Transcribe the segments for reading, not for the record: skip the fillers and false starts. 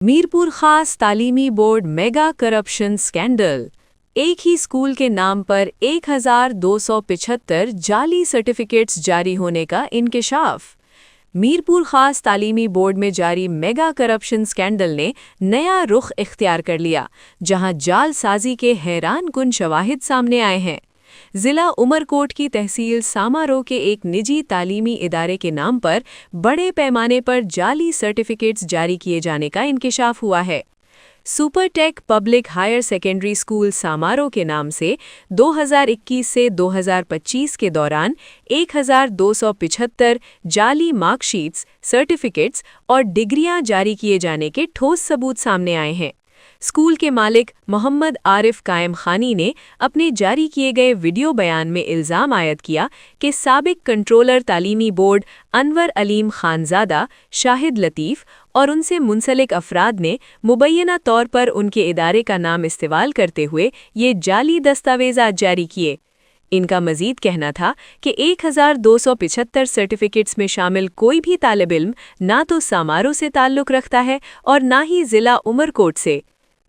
मीरपुर खास तालीमी board mega corruption scandal. एक ही स्कूल के नाम पर 1275 जाली सर्टिफिकेट्स जारी होने का इंकशाफ। मीरपुर खास तालीमी बोर्ड में जारी मेगा करप्शन स्कैंडल ने नया रुख इख्तियार कर लिया, जहां जालसाजी के हैरानकुन शवाहिद सामने आए हैं। जिला उमरकोट की तहसील सामारो के एक निजी तालीमी इदारे के नाम पर बड़े पैमाने पर जाली सर्टिफिकेट्स जारी किए जाने का इंकशाफ हुआ है। Supertech public higher secondary school Samaro के नाम से 2021 से 2025 के दौरान 1275 जाली मार्कशीट्स, सर्टिफिकेट्स और डिग्रियां जारी किए जाने के ठोस सबूत सामने आए हैं। स्कूल के मालिक मोहम्मद आरिफ कायम खानी ने अपने जारी किए गए वीडियो बयान में इल्ज़ाम आयद किया कि साबिक कंट्रोलर तालीमी बोर्ड अनवर अलीम खानज़ादा, शाहिद लतीफ़ और उनसे मुंसलिक अफराद ने मुबैना तौर पर उनके इदारे का नाम इस्तेमाल करते हुए ये जाली दस्तावेज़ात जारी किए। इनका मजीद कहना था कि 1275 सर्टिफिकेट्स में शामिल कोई भी तालिब इल्म ना तो सामारो से ताल्लुक़ रखता है और ना ही ज़िला उमरकोट से।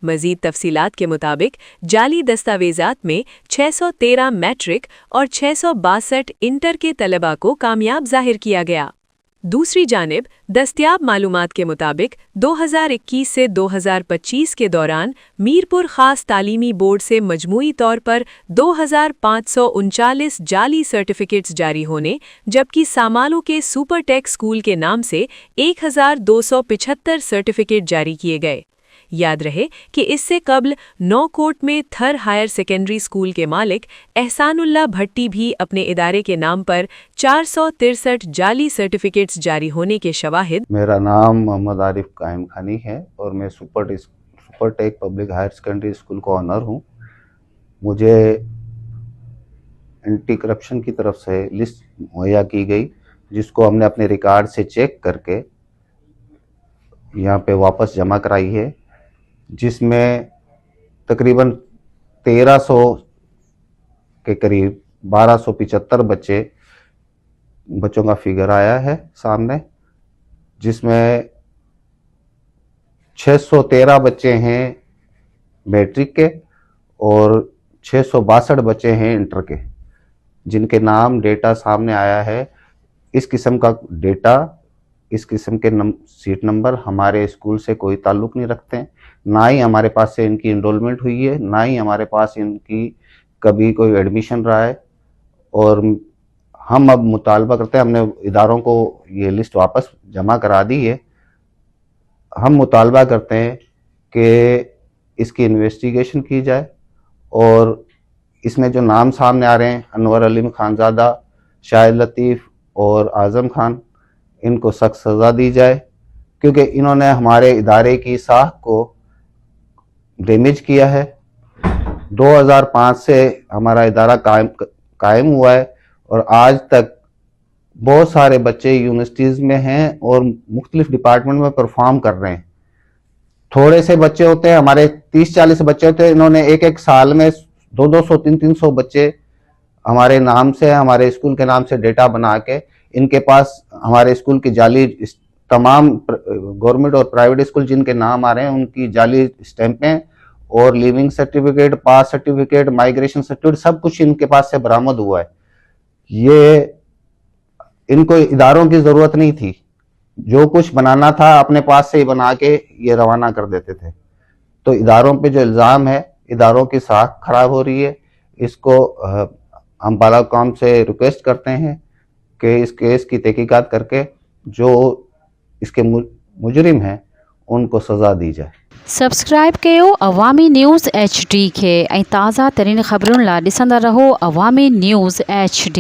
मजीद तफसीलात के मुताबिक जाली दस्तावेज़ात में 613 मैट्रिक और 662 इंटर के तलबा को कामयाब ज़ाहिर किया गया। दूसरी जानिब दस्तियाब मालूमात के मुताबिक 2021 से 2025 के दौरान मीरपुर खास तालीमी बोर्ड से मजमूई तौर पर 2539 जाली सर्टिफिकेट्स जारी होने, जबकि सामालो के सुपरटेक स्कूल के नाम से 1275 सर्टिफिकेट जारी किए गए। याद रहे कि इससे कबल नौकोट में थर हायर सेकेंडरी स्कूल के मालिक एहसानुल्लाह भट्टी भी अपने इदारे के नाम पर 463 जाली सर्टिफिकेट्स जारी होने के शवाहिद। मेरा नाम मोहम्मद आरिफ कायम खानी है और मैं Supertech public higher secondary school का ऑनर हूँ। मुझे एंटी करप्शन की तरफ से लिस्ट मुहैया की गई, जिसको हमने अपने रिकॉर्ड से चेक करके यहाँ पे वापस जमा कराई है, जिसमें तकरीबन 1300 के करीब 1275 बच्चों का फिगर आया है सामने, जिसमें 613 बच्चे हैं मैट्रिक के और 662 बच्चे हैं इंटर के, जिनके नाम डेटा सामने आया है। इस किस्म का डेटा, इस किस्म के सीट नंबर हमारे स्कूल से कोई ताल्लुक़ नहीं रखते हैं, ना ही हमारे पास से इनकी इनरोलमेंट हुई है, ना ही हमारे पास इनकी कभी कोई एडमिशन रहा है। और हम अब मुतालबा करते हैं, हमने इदारों को ये लिस्ट वापस जमा करा दी है। हम मुतालबा करते हैं कि इसकी इन्वेस्टिगेशन की जाए और इसमें जो नाम सामने आ रहे हैं अनवर अलीम खानज़ादा, शाहिद लतीफ़ और आज़म खान, इनको सख्त सज़ा दी जाए, क्योंकि इन्होंने हमारे इदारे की साख को डैमेज किया है। 2005 से हमारा इदारा कायम हुआ है और आज तक बहुत सारे बच्चे यूनिवर्सिटीज़ में हैं और मुख्तलिफ डिपार्टमेंट में परफॉर्म कर रहे हैं। थोड़े से बच्चे होते हैं, हमारे 30-40 बच्चे होते हैं, इन्होंने एक साल में 200, 300 बच्चे हमारे नाम से, हमारे स्कूल के नाम से डेटा बना के इनके पास हमारे स्कूल की जाली, तमाम गवर्नमेंट और प्राइवेट स्कूल जिनके नाम आ रहे हैं उनकी जाली स्टैंपें और लिविंग सर्टिफिकेट, पास सर्टिफिकेट, माइग्रेशन सर्टिफिकेट, सब कुछ इनके पास से बरामद हुआ है। ये इनको इदारों की ज़रूरत नहीं थी, जो कुछ बनाना था अपने पास से ही बना के ये रवाना कर देते थे। तो इदारों पे जो इल्ज़ाम है, इदारों की साख खराब हो रही है। इसको हम बालाकाम से रिक्वेस्ट करते हैं कि इस केस की तहकीकात करके जो इसके मुजरिम हैं उनको सज़ा दी जाए। सब्सक्राइब कयो अवामी न्यूज़ HD खे ऐं ताज़ा तरीन ख़बरुनि लाइ ॾिसंदा रहो अवामी न्यूज़ HD।